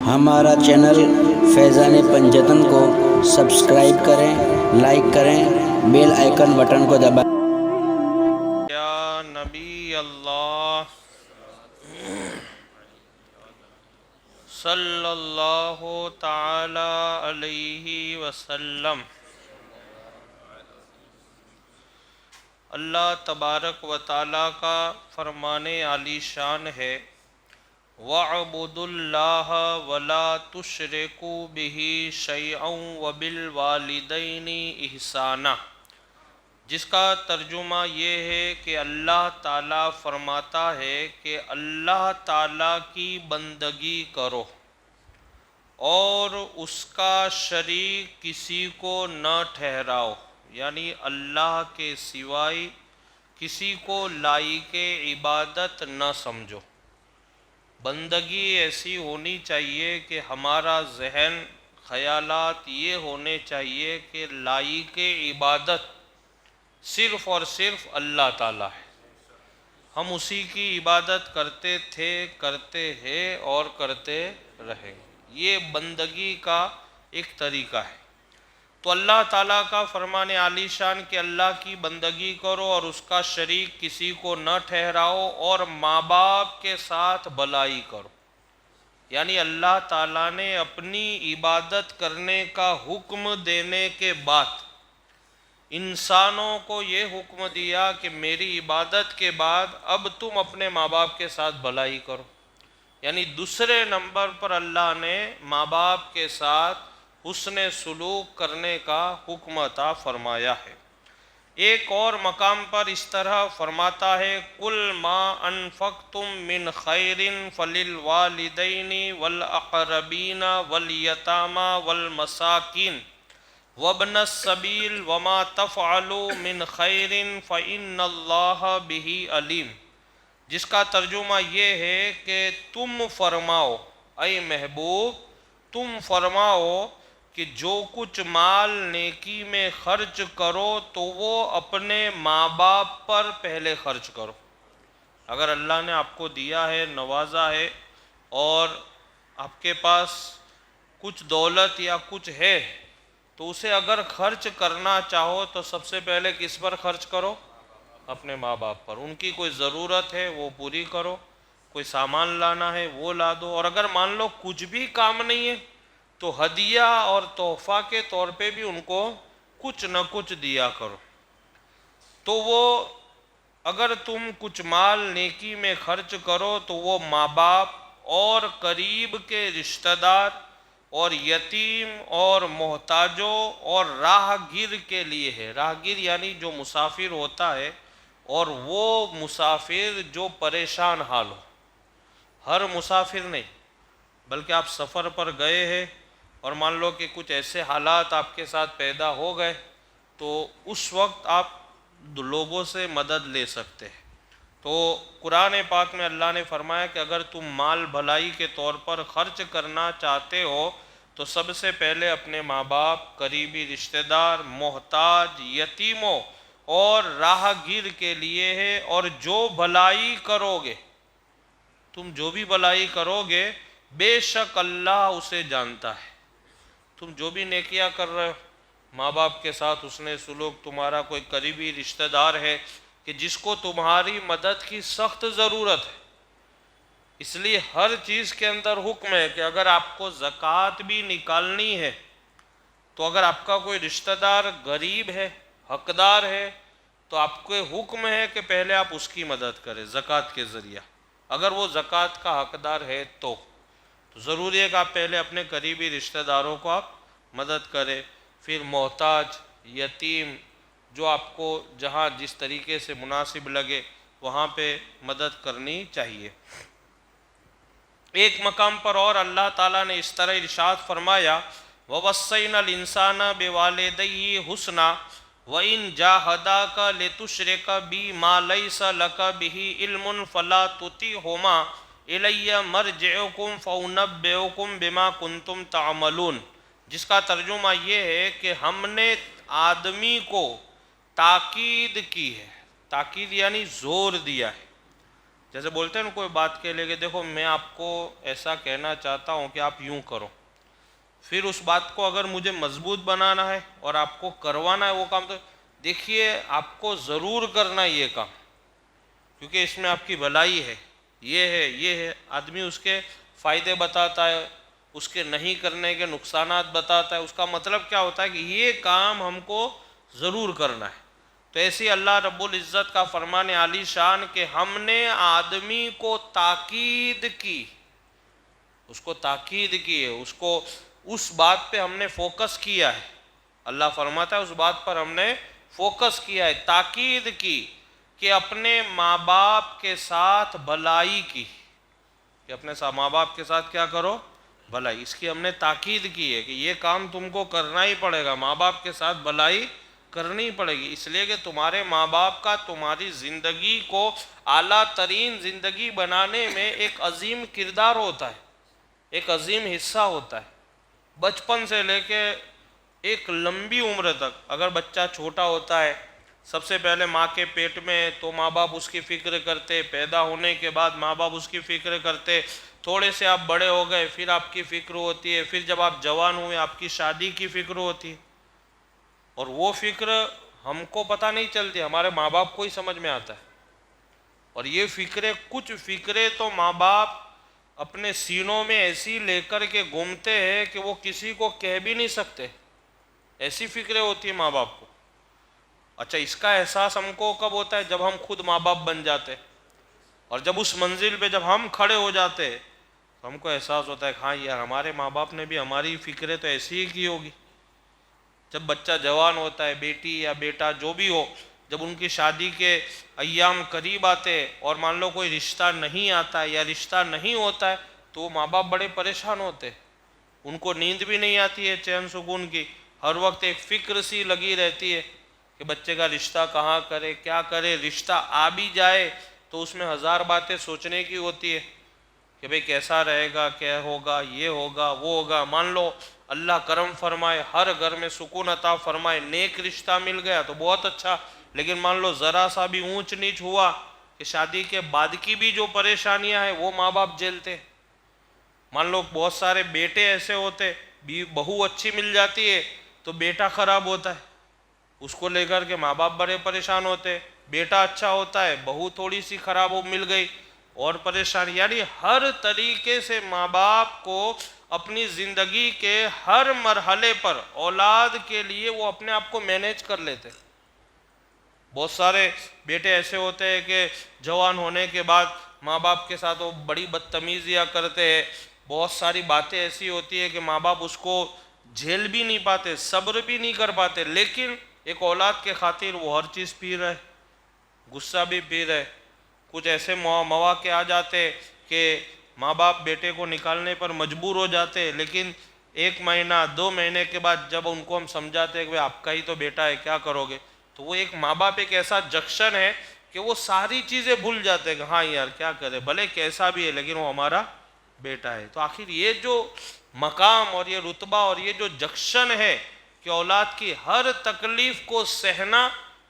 ہمارا چینل فیضان پنجتن کو سبسکرائب کریں، لائک کریں، بیل آئیکن بٹن کو دبائیں۔ یا نبی اللہ صلی اللہ تعالی علیہ وسلم۔ اللہ تبارک و تعالیٰ کا فرمان عالی شان ہے، وَاعْبُدُوا اللَّهَ وَلَا تُشْرِكُوا بِهِ شَيْئًا وَبِالْوَالِدَيْنِ إِحْسَانًا، جس کا ترجمہ یہ ہے کہ اللہ تعالیٰ فرماتا ہے کہ اللہ تعالیٰ کی بندگی کرو اور اس کا شریک کسی کو نہ ٹھہراؤ، یعنی اللہ کے سوائے کسی کو لائق عبادت نہ سمجھو۔ بندگی ایسی ہونی چاہیے کہ ہمارا ذہن خیالات یہ ہونے چاہیے کہ لائق عبادت صرف اور صرف اللہ تعالیٰ ہے، ہم اسی کی عبادت کرتے تھے، کرتے ہیں اور کرتے رہیں گے۔ یہ بندگی کا ایک طریقہ ہے۔ تو اللہ تعالیٰ کا فرمان عالی شان کہ اللہ کی بندگی کرو اور اس کا شریک کسی کو نہ ٹھہراؤ اور ماں باپ کے ساتھ بھلائی کرو، یعنی اللہ تعالیٰ نے اپنی عبادت کرنے کا حکم دینے کے بعد انسانوں کو یہ حکم دیا کہ میری عبادت کے بعد اب تم اپنے ماں باپ کے ساتھ بھلائی کرو، یعنی دوسرے نمبر پر اللہ نے ماں باپ کے ساتھ حسن سلوک کرنے کا حکم عطا فرمایا ہے۔ ایک اور مقام پر اس طرح فرماتا ہے، قُلْ مَا أَنفَقْتُم مِّنْ خَيْرٍ فَلِلْوَالِدَيْنِ وَالْأَقْرَبِينَ وَالْيَتَامَى وَالْمَسَاكِينِ وَابْنَ السَّبِيلِ وَمَا تَفْعَلُوا مِنْ خَيْرٍ فَإِنَّ اللَّهَ بِهِ عَلِيمٌ، جس کا ترجمہ یہ ہے کہ تم فرماؤ، اے محبوب تم فرماؤ کہ جو کچھ مال نیکی میں خرچ کرو تو وہ اپنے ماں باپ پر پہلے خرچ کرو۔ اگر اللہ نے آپ کو دیا ہے، نوازا ہے اور آپ کے پاس کچھ دولت یا کچھ ہے تو اسے اگر خرچ کرنا چاہو تو سب سے پہلے کس پر خرچ کرو؟ اپنے ماں باپ پر۔ ان کی کوئی ضرورت ہے وہ پوری کرو، کوئی سامان لانا ہے وہ لا دو، اور اگر مان لو کچھ بھی کام نہیں ہے تو ہدیہ اور تحفہ کے طور پہ بھی ان کو کچھ نہ کچھ دیا کرو۔ تو وہ اگر تم کچھ مال نیکی میں خرچ کرو تو وہ ماں باپ اور قریب کے رشتہ دار اور یتیم اور محتاجوں اور راہ گیر کے لیے ہے۔ راہ گیر یعنی جو مسافر ہوتا ہے، اور وہ مسافر جو پریشان حال ہو، ہر مسافر نہیں، بلکہ آپ سفر پر گئے ہیں اور مان لو کہ کچھ ایسے حالات آپ کے ساتھ پیدا ہو گئے تو اس وقت آپ لوگوں سے مدد لے سکتے ہیں۔ تو قرآن پاک میں اللہ نے فرمایا کہ اگر تم مال بھلائی کے طور پر خرچ کرنا چاہتے ہو تو سب سے پہلے اپنے ماں باپ، قریبی رشتہ دار، محتاج، یتیموں اور راہ گیر کے لیے ہے، اور جو بھلائی کرو گے، تم جو بھی بھلائی کرو گے بے شک اللہ اسے جانتا ہے۔ تم جو بھی نیکیاں کر رہے ہو، ماں باپ کے ساتھ حسن سلوک، تمہارا کوئی قریبی رشتہ دار ہے کہ جس کو تمہاری مدد کی سخت ضرورت ہے، اس لیے ہر چیز کے اندر حکم ہے کہ اگر آپ کو زکوٰۃ بھی نکالنی ہے تو اگر آپ کا کوئی رشتہ دار غریب ہے، حقدار ہے، تو آپ کو حکم ہے کہ پہلے آپ اس کی مدد کریں زکوٰۃ کے ذریعہ۔ اگر وہ زکوٰۃ کا حقدار ہے تو ضروری ہے کہ آپ پہلے اپنے قریبی رشتہ داروں کو آپ مدد کریں، پھر محتاج، یتیم، جو آپ کو جہاں جس طریقے سے مناسب لگے وہاں پہ مدد کرنی چاہیے۔ ایک مقام پر اور اللہ تعالیٰ نے اس طرح ارشاد فرمایا، وَوَصَّيْنَا الْإِنسَانَ بِوَالِدَيْهِ حُسْنًا وَإِنْ جَاهَدَاكَ لِتُشْرِكَ بِي مَا لَيْسَ لَكَ بِهِ عِلْمٌ فَلَا تُطِعْهُمَا إِلَيَّ مَرْجِعُكُمْ فَأُنَبِّئُكُمْ بِمَا كُنْتُمْ تَعْمَلُونَ، جس کا ترجمہ یہ ہے کہ ہم نے آدمی کو تاکید کی ہے، تاکید یعنی زور دیا ہے جیسے بولتے ہیں نا کوئی بات کے لے کہ دیکھو میں آپ کو ایسا کہنا چاہتا ہوں کہ آپ یوں کرو، پھر اس بات کو اگر مجھے مضبوط بنانا ہے اور آپ کو کروانا ہے وہ کام، تو دیکھیے آپ کو ضرور کرنا یہ کام، کیونکہ اس میں آپ کی بھلائی ہے، یہ ہے۔ آدمی اس کے فائدے بتاتا ہے، اس کے نہیں کرنے کے نقصانات بتاتا ہے، اس کا مطلب کیا ہوتا ہے کہ یہ کام ہم کو ضرور کرنا ہے۔ تو ایسی اللہ رب العزت کا فرمان عالی شان کہ ہم نے آدمی کو تاکید کی، اس کو تاکید کی ہے، اس کو اس بات پہ ہم نے فوکس کیا ہے۔ اللہ فرماتا ہے اس بات پر ہم نے فوکس کیا ہے، تاکید کی کہ اپنے ماں باپ کے ساتھ بھلائی کی، کہ اپنے ماں باپ کے ساتھ کیا کرو؟ بھلائی۔ اس کی ہم نے تاکید کی ہے کہ یہ کام تم کو کرنا ہی پڑے گا، ماں باپ کے ساتھ بھلائی کرنی پڑے گی، اس لیے کہ تمہارے ماں باپ کا تمہاری زندگی کو اعلیٰ ترین زندگی بنانے میں ایک عظیم کردار ہوتا ہے، ایک عظیم حصہ ہوتا ہے۔ بچپن سے لے کے ایک لمبی عمر تک اگر بچہ چھوٹا ہوتا ہے، سب سے پہلے ماں کے پیٹ میں تو ماں باپ اس کی فکر کرتے، پیدا ہونے کے بعد ماں باپ اس کی فکر کرتے، تھوڑے سے آپ بڑے ہو گئے پھر آپ کی فکر ہوتی ہے، پھر جب آپ جوان ہوئے آپ کی شادی کی فکر ہوتی ہے، اور وہ فکر ہم کو پتہ نہیں چلتی، ہمارے ماں باپ کو ہی سمجھ میں آتا ہے۔ اور یہ فکریں، کچھ فکریں تو ماں باپ اپنے سینوں میں ایسی لے کر کے گھومتے ہیں کہ وہ کسی کو کہہ بھی نہیں سکتے، ایسی فکریں ہوتی ہیں ماں باپ کو۔ اچھا، اس کا احساس ہم کو کب ہوتا ہے؟ جب ہم خود ماں باپ بن جاتے، اور جب اس منزل پہ جب ہم کھڑے ہو جاتے تو ہم کو احساس ہوتا ہے کہ ہاں یار ہمارے ماں باپ نے بھی ہماری فکریں تو ایسی ہی کی ہوگی۔ جب بچہ جوان ہوتا ہے، بیٹی یا بیٹا جو بھی ہو، جب ان کی شادی کے ایام قریب آتے اور مان لو کوئی رشتہ نہیں آتا ہے یا رشتہ نہیں ہوتا ہے تو وہ ماں باپ بڑے پریشان ہوتے، ان کو نیند بھی نہیں آتی ہے چین سکون کی، ہر وقت ایک فکر سی لگی رہتی ہے کہ بچے کا رشتہ کہاں کرے، کیا کرے، رشتہ آ بھی جائے تو اس میں ہزار باتیں سوچنے کی ہوتی ہے کہ بھئی کیسا رہے گا، کیا ہوگا، یہ ہوگا وہ ہوگا۔ مان لو اللہ کرم فرمائے، ہر گھر میں سکون عطا فرمائے، نیک رشتہ مل گیا تو بہت اچھا، لیکن مان لو ذرا سا بھی اونچ نیچ ہوا کہ شادی کے بعد کی بھی جو پریشانیاں ہیں وہ ماں باپ جھیلتے۔ مان لو بہت سارے بیٹے ایسے ہوتے، بہو اچھی مل جاتی ہے تو بیٹا خراب ہوتا ہے، اس کو لے کر کے ماں باپ بڑے پریشان ہوتے، بیٹا اچھا ہوتا ہے، بہو تھوڑی سی خراب مل گئی اور پریشان۔ یعنی ہر طریقے سے ماں باپ کو اپنی زندگی کے ہر مرحلے پر اولاد کے لیے وہ اپنے آپ کو مینیج کر لیتے۔ بہت سارے بیٹے ایسے ہوتے ہیں کہ جوان ہونے کے بعد ماں باپ کے ساتھ وہ بڑی بدتمیزیاں کرتے ہیں، بہت ساری باتیں ایسی ہوتی ہیں کہ ماں باپ اس کو جھیل بھی نہیں پاتے، صبر بھی نہیں کر پاتے، لیکن ایک اولاد کے خاطر وہ ہر چیز پی رہے، غصہ بھی پی رہے۔ کچھ ایسے مواقع آ جاتے کہ ماں باپ بیٹے کو نکالنے پر مجبور ہو جاتے، لیکن 1 مہینہ 2 مہینے کے بعد جب ان کو ہم سمجھاتے کہ آپ کا ہی تو بیٹا ہے کیا کرو گے، تو وہ ایک ماں باپ ایک ایسا جنکشن ہے کہ وہ ساری چیزیں بھول جاتے کہ ہاں یار کیا کرے، بھلے کیسا بھی ہے لیکن وہ ہمارا بیٹا ہے۔ تو آخر یہ جو مقام اور یہ رتبہ اور یہ جو جنکشن ہے کہ اولاد کی ہر تکلیف کو سہنا،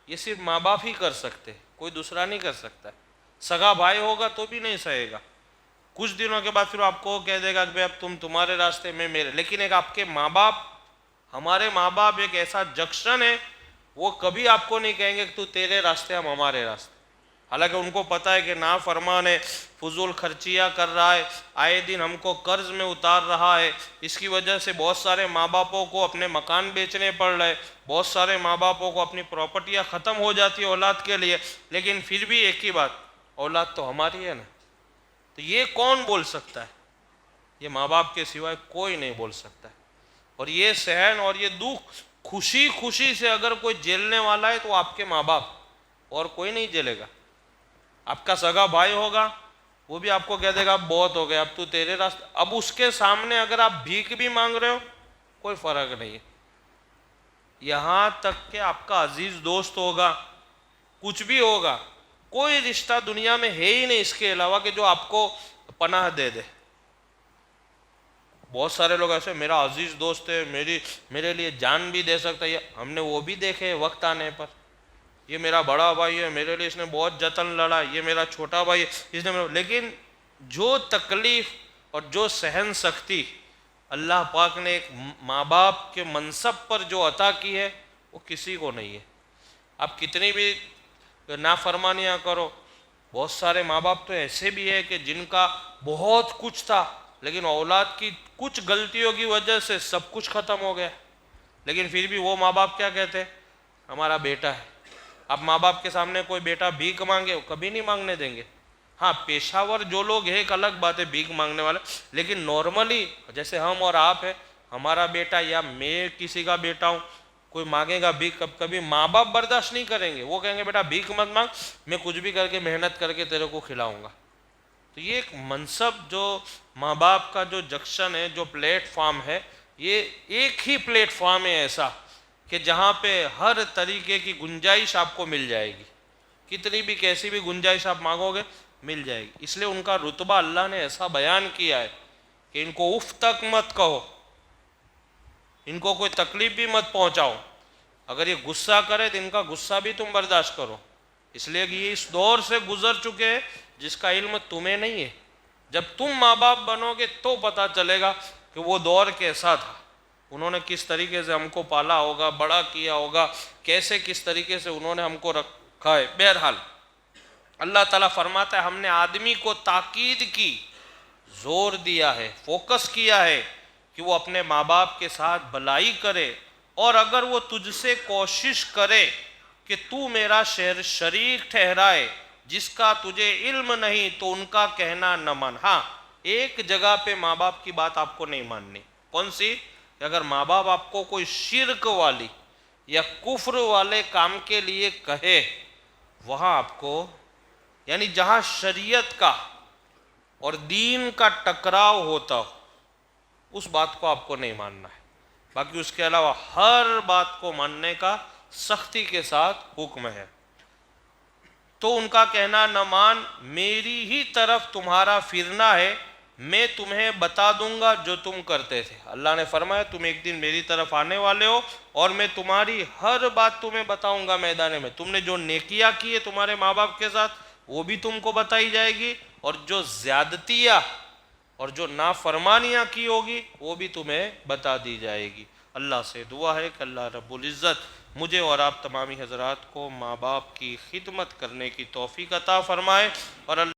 یہ صرف ماں باپ ہی کر سکتے، کوئی دوسرا نہیں کر سکتا۔ سگا بھائی ہوگا تو بھی نہیں سہے گا، کچھ دنوں کے بعد پھر آپ کو کہہ دے گا کہ اب تم تمہارے راستے میں میرے، لیکن ایک آپ کے ماں باپ، ہمارے ماں باپ ایک ایسا جنکشن ہے، وہ کبھی آپ کو نہیں کہیں گے کہ تو تیرے راستے ہم ہمارے راستے، حالانکہ ان کو پتہ ہے کہ نافرمان ہے، فضول خرچیاں کر رہا ہے، آئے دن ہم کو قرض میں اتار رہا ہے، اس کی وجہ سے بہت سارے ماں باپوں کو اپنے مکان بیچنے پڑ رہے، بہت سارے ماں باپوں کو اپنی پراپرٹیاں ختم ہو جاتی ہیں اولاد کے لیے، لیکن پھر بھی ایک ہی بات، اولاد تو ہماری ہے نا۔ تو یہ کون بول سکتا ہے؟ یہ ماں باپ کے سوائے کوئی نہیں بول سکتا ہے۔ اور یہ سہن اور یہ دکھ خوشی خوشی سے اگر کوئی جھیلنے والا ہے تو آپ کے ماں باپ، اور کوئی نہیں جھیلے گا۔ آپ کا سگا بھائی ہوگا وہ بھی آپ کو کہہ دے گا اب بہت ہو گیا، اب تو تیرے راستے، اب اس کے سامنے اگر آپ بھیک بھی مانگ رہے ہو کوئی فرق نہیں ہے۔ یہاں تک کہ آپ کا عزیز دوست ہوگا، کچھ بھی ہوگا، کوئی رشتہ دنیا میں ہے ہی نہیں اس کے علاوہ کہ جو آپ کو پناہ دے دے۔ بہت سارے لوگ ایسے، میرا عزیز دوست ہے، میرے لیے جان بھی دے سکتا ہے، ہم نے وہ بھی دیکھے وقت آنے پر، یہ میرا بڑا بھائی ہے، میرے لیے اس نے بہت جتن لڑا، یہ میرا چھوٹا بھائی ہے، اس نے لیکن جو تکلیف اور جو سہن سختی اللہ پاک نے ایک ماں باپ کے منصب پر جو عطا کی ہے وہ کسی کو نہیں ہے۔ آپ کتنی بھی نافرمانیاں کرو، بہت سارے ماں باپ تو ایسے بھی ہیں کہ جن کا بہت کچھ تھا لیکن اولاد کی کچھ غلطیوں کی وجہ سے سب کچھ ختم ہو گیا، لیکن پھر بھی وہ ماں باپ کیا کہتے ہیں؟ ہمارا بیٹا ہے۔ اب ماں باپ کے سامنے کوئی بیٹا بھیک مانگے، وہ کبھی نہیں مانگنے دیں گے۔ ہاں پیشہ ور جو لوگ ہیں ایک الگ بات ہے بھیک مانگنے والے، لیکن نارملی جیسے ہم اور آپ ہیں، ہمارا بیٹا یا میں کسی کا بیٹا ہوں، کوئی مانگے گا بھیک، کبھی ماں باپ برداشت نہیں کریں گے، وہ کہیں گے بیٹا بھیک مت مانگ، میں کچھ بھی کر کے محنت کر کے تیرے کو کھلاؤں گا۔ تو یہ ایک منصب جو ماں باپ کا جو جنکشن ہے، جو پلیٹ فارم ہے، یہ ایک ہی پلیٹ فارم ہے ایسا کہ جہاں پہ ہر طریقے کی گنجائش آپ کو مل جائے گی، کتنی بھی کیسی بھی گنجائش آپ مانگو گے مل جائے گی۔ اس لیے ان کا رتبہ اللہ نے ایسا بیان کیا ہے کہ ان کو اف تک مت کہو، ان کو کوئی تکلیف بھی مت پہنچاؤ، اگر یہ غصہ کرے تو ان کا غصہ بھی تم برداشت کرو، اس لیے کہ یہ اس دور سے گزر چکے ہیں جس کا علم تمہیں نہیں ہے۔ جب تم ماں باپ بنو گے تو پتہ چلے گا کہ وہ دور کیسا تھا، انہوں نے کس طریقے سے ہم کو پالا ہوگا، بڑا کیا ہوگا، کیسے کس طریقے سے انہوں نے ہم کو رکھا ہے۔ بہرحال اللہ تعالیٰ فرماتا ہے ہم نے آدمی کو تاکید کی، زور دیا ہے، فوکس کیا ہے کہ وہ اپنے ماں باپ کے ساتھ بھلائی کرے، اور اگر وہ تجھ سے کوشش کرے کہ تو میرا شریک ٹھہرائے جس کا تجھے علم نہیں تو ان کا کہنا نہ مان۔ ہاں ایک جگہ پہ ماں باپ کی بات آپ کو نہیں ماننی، کون سی؟ کہ اگر ماں باپ آپ کو کوئی شرک والی یا کفر والے کام کے لیے کہے، وہاں آپ کو یعنی جہاں شریعت کا اور دین کا ٹکراؤ ہوتا ہو اس بات کو آپ کو نہیں ماننا ہے، باقی اس کے علاوہ ہر بات کو ماننے کا سختی کے ساتھ حکم ہے۔ تو ان کا کہنا نہ مان، میری ہی طرف تمہارا پھرنا ہے، میں تمہیں بتا دوں گا جو تم کرتے تھے۔ اللہ نے فرمایا تم ایک دن میری طرف آنے والے ہو اور میں تمہاری ہر بات تمہیں بتاؤں گا میدان میں، تم نے جو نیکیاں کی ہے تمہارے ماں باپ کے ساتھ وہ بھی تم کو بتائی جائے گی، اور جو زیادتیاں اور جو نافرمانیاں کی ہوگی وہ بھی تمہیں بتا دی جائے گی۔ اللہ سے دعا ہے کہ اللہ رب العزت مجھے اور آپ تمامی حضرات کو ماں باپ کی خدمت کرنے کی توفیق عطا فرمائے، اور اللہ